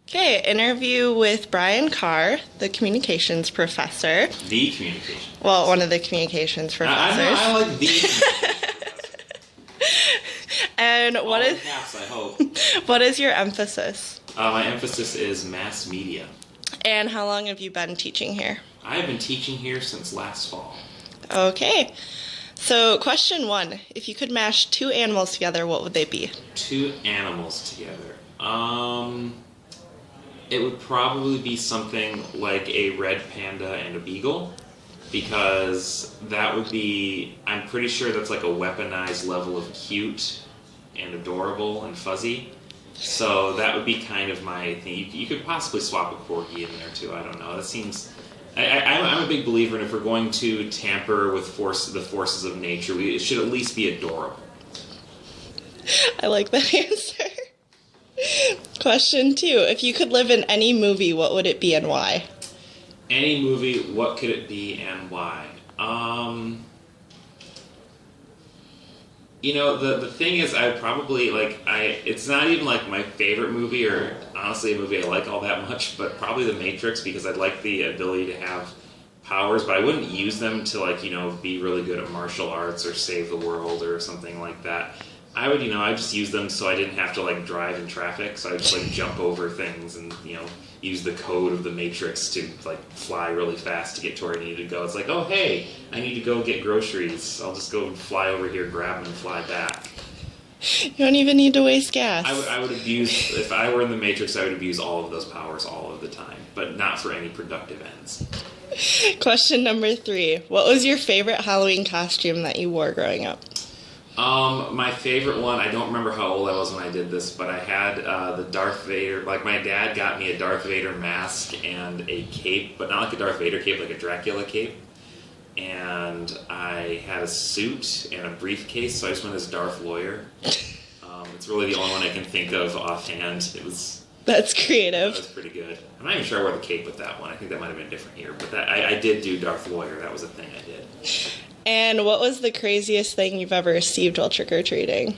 Okay, interview with Bryan Carr, the communications professor. The communication. Well, one of the communications professors. I like the communication. And All in caps, I hope. what is your emphasis? My emphasis is mass media. And how long have you been teaching here? I have been teaching here since last fall. Okay. So, question 1. If you could mash 2 animals together, what would they be? 2 animals together. It would probably be something like a red panda and a beagle, because that would be, I'm pretty sure that's like a weaponized level of cute and adorable and fuzzy. So that would be kind of my thing. You could possibly swap a corgi in there too. I don't know. That seems. I'm a big believer in, if we're going to tamper with the forces of nature, it should at least be adorable. I like that answer. Question 2. If you could live in any movie, what would it be and why? Any movie, what could it be and why? The thing is, I probably, it's not even like my favorite movie, or honestly a movie I like all that much, but probably The Matrix, because I'd like the ability to have powers, but I wouldn't use them to be really good at martial arts or save the world or something like that. I'd just use them so I didn't have to drive in traffic, so I'd just jump over things and use the code of the Matrix to fly really fast to get to where I needed to go. It's like, oh hey, I need to go get groceries. I'll just go and fly over here, grab them, and fly back. You don't even need to waste gas. I would abuse, if I were in the Matrix, I would abuse all of those powers all of the time, but not for any productive ends. Question number 3. What was your favorite Halloween costume that you wore growing up? My favorite one, I don't remember how old I was when I did this, but I had the Darth Vader, my dad got me a Darth Vader mask and a cape, but not like a Darth Vader cape, like a Dracula cape. And I had a suit and a briefcase, so I just went as Darth Lawyer. It's really the only one I can think of offhand. That's creative. That was pretty good. I'm not even sure I wore the cape with that one. I think that might have been a different year, but I did do Darth Lawyer. That was a thing I did. And what was the craziest thing you've ever received while trick-or-treating?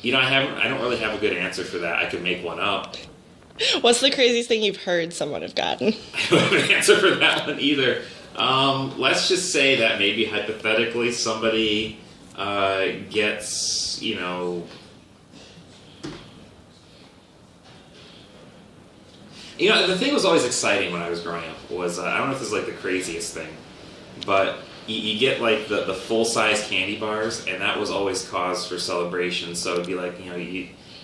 I don't really have a good answer for that. I could make one up. What's the craziest thing you've heard someone have gotten? I don't have an answer for that one either. Let's just say that maybe hypothetically somebody gets, the thing was always exciting when I was growing up was, I don't know if this is the craziest thing, but you get the full-size candy bars, and that was always cause for celebration. So it'd be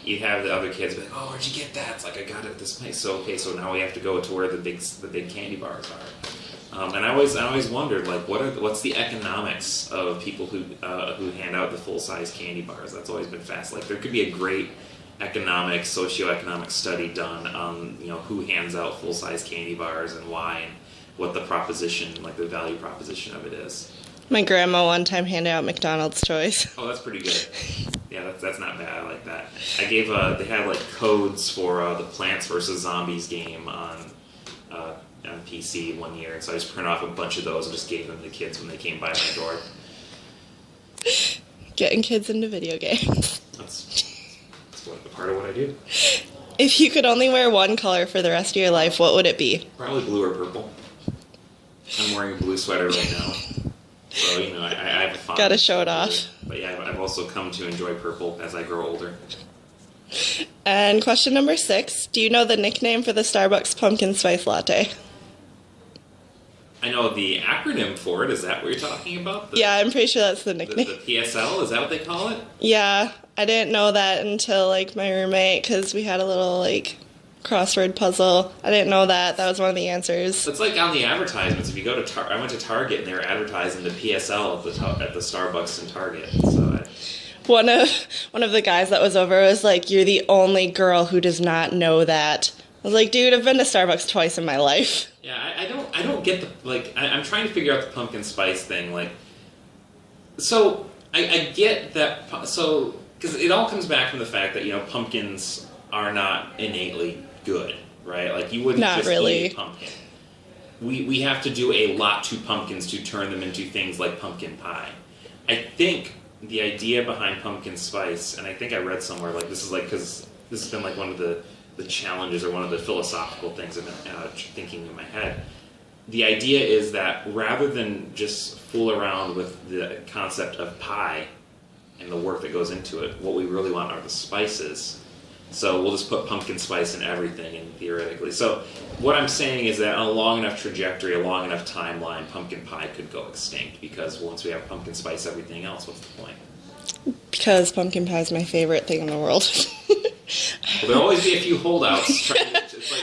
you'd have the other kids be like, oh, where'd you get that? It's like, I got it at this place. So now we have to go to where the big candy bars are. And I always wondered, what's the economics of people who hand out the full-size candy bars? That's always been fascinating. There could be a great socioeconomic study done on who hands out full-size candy bars and why, and what the proposition, the value proposition of it is. My grandma one time handed out McDonald's toys. Oh, that's pretty good. Yeah, that's not bad. I like that. I gave they had codes for the Plants vs. Zombies game on PC one year, and so I just printed off a bunch of those and just gave them to kids when they came by my door. Getting kids into video games. That's part of what I do. If you could only wear one color for the rest of your life, what would it be? Probably blue or purple. I'm wearing a blue sweater right now. So, I have a fun. Gotta show it off. But yeah, I've also come to enjoy purple as I grow older. And question number 6. Do you know the nickname for the Starbucks pumpkin spice latte? I know the acronym for it. Is that what you're talking about? Yeah, I'm pretty sure that's the nickname. The PSL? Is that what they call it? Yeah, I didn't know that until, my roommate, because we had a little, crossword puzzle. I didn't know that. That was one of the answers. It's on the advertisements. If you go to I went to Target, and they were advertising the PSL at the Starbucks in Target. So One of the guys that was over was like, "You're the only girl who does not know that." I was like, "Dude, I've been to Starbucks twice in my life." Yeah, I don't get I'm trying to figure out the pumpkin spice thing. So I get that. So because it all comes back from the fact that pumpkins are not innately good, right? You wouldn't not just really. eat a pumpkin. We have to do a lot to pumpkins to turn them into things like pumpkin pie. I think the idea behind pumpkin spice, and I think I read somewhere this is because this has been one of the the challenges or one of the philosophical things I've been thinking in my head. The idea is that rather than just fool around with the concept of pie and the work that goes into it, what we really want are the spices. So we'll just put pumpkin spice in everything, and theoretically. So what I'm saying is that on a long enough trajectory, a long enough timeline, pumpkin pie could go extinct, because once we have pumpkin spice everything else, what's the point? Because pumpkin pie is my favorite thing in the world. Well, there'll always be a few holdouts.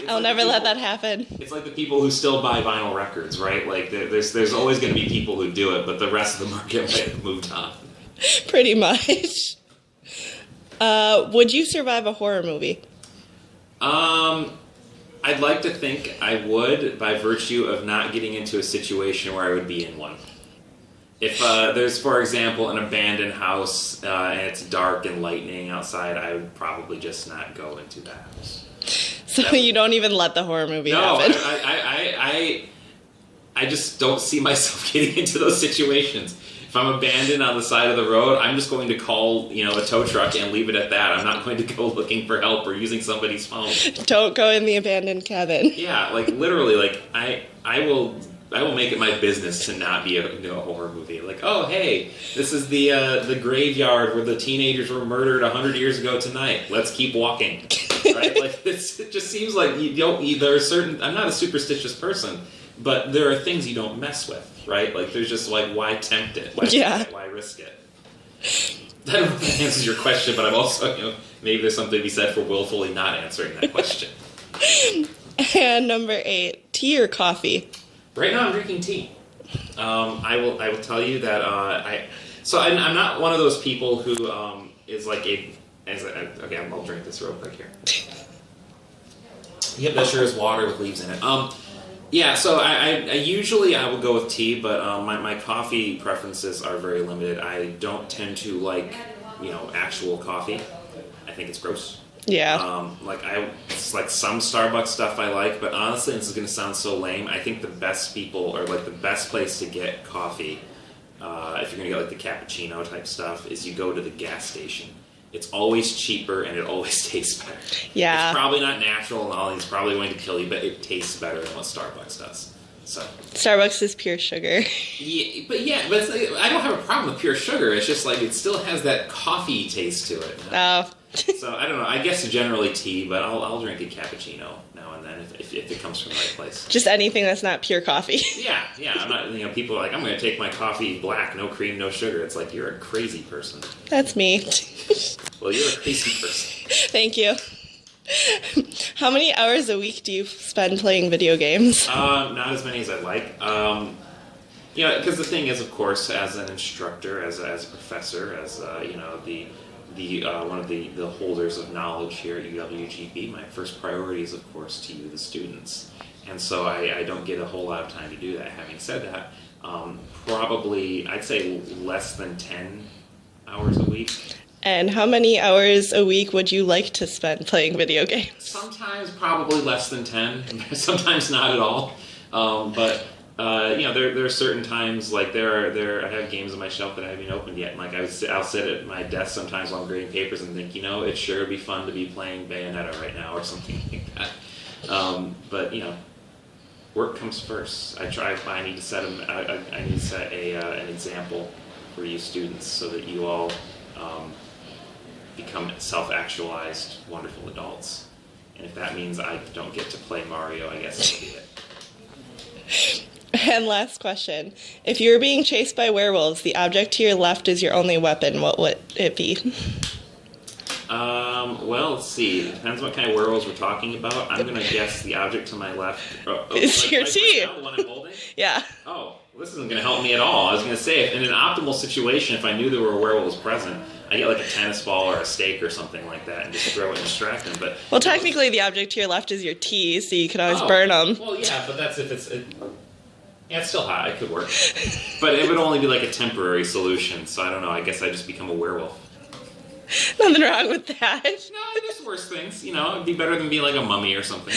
I'll never let that happen. It's like the people who still buy vinyl records, right? Like there's always going to be people who do it, but the rest of the market might have moved on. Pretty much. Would you survive a horror movie? I'd like to think I would, by virtue of not getting into a situation where I would be in one. If there's, for example, an abandoned house and it's dark and lightning outside, I would probably just not go into that house. So you don't even let the horror movie happen? No, I just don't see myself getting into those situations. If I'm abandoned on the side of the road, I'm just going to call, a tow truck and leave it at that. I'm not going to go looking for help or using somebody's phone. Don't go in the abandoned cabin. Yeah, literally, I will make it my business to not be a horror movie. Like, oh, hey, this is the graveyard where the teenagers were murdered 100 years ago tonight. Let's keep walking. Right? It just seems like there are certain. I'm not a superstitious person, but there are things you don't mess with. Right? There's just why tempt it? Why risk it? I don't know if that answers your question, but I'm also, maybe there's something to be said for willfully not answering that question. And number 8, tea or coffee? Right now I'm drinking tea. I will tell you that I'm not one of those people who is like okay, I'll drink this real quick here. Yep, that sure is water with leaves in it. Yeah, so I usually I will go with tea, but my coffee preferences are very limited. I don't tend to like actual coffee. I think it's gross. Yeah. It's like some Starbucks stuff I like, but honestly, this is going to sound so lame. I think the best people, or the best place to get coffee, if you're going to get the cappuccino type stuff, is you go to the gas station. It's always cheaper and it always tastes better. Yeah. It's probably not natural and all, it's probably going to kill you, but it tastes better than what Starbucks does. So Starbucks is pure sugar. Yeah, but I don't have a problem with pure sugar. It's just it still has that coffee taste to it. Oh. So I don't know. I guess generally tea, but I'll drink a cappuccino now and then if it comes from the right place. Just anything that's not pure coffee. Yeah. I'm not. People are like, I'm going to take my coffee black, no cream, no sugar. It's like you're a crazy person. That's me. Well, you're a crazy person. Thank you. How many hours a week do you spend playing video games? Not as many as I'd like. Because the thing is, of course, as an instructor, as a professor, as one of the holders of knowledge here at UWGB, my first priority is, of course, to you, the students. And so I don't get a whole lot of time to do that. Having said that, probably, I'd say less than 10 hours a week. And how many hours a week would you like to spend playing video games? Sometimes probably less than 10. Sometimes not at all. But there are certain times, I have games on my shelf that I haven't opened yet. And I'll sit at my desk sometimes while I'm grading papers and think, it sure would be fun to be playing Bayonetta right now or something like that. But work comes first. I need to set an example for you students so that you all become self-actualized, wonderful adults. And if that means I don't get to play Mario, I guess that'll be it. And last question. If you were being chased by werewolves, the object to your left is your only weapon, what would it be? Well, let's see. It depends what kind of werewolves we're talking about. I'm going to guess the object to my left is your tea. Right now, the one I'm holding? Yeah. Oh, this isn't going to help me at all. I was going to say, in an optimal situation, if I knew there were werewolves present, I get a tennis ball or a steak or something like that and just throw it and distract them. But well, technically, the object to your left is your tea, so you can always burn them. Well, yeah, but that's if it's... Yeah, it's still hot. It could work. But it would only be a temporary solution, so I don't know. I guess I just become a werewolf. Nothing wrong with that. No, there's worse things. It'd be better than being a mummy or something.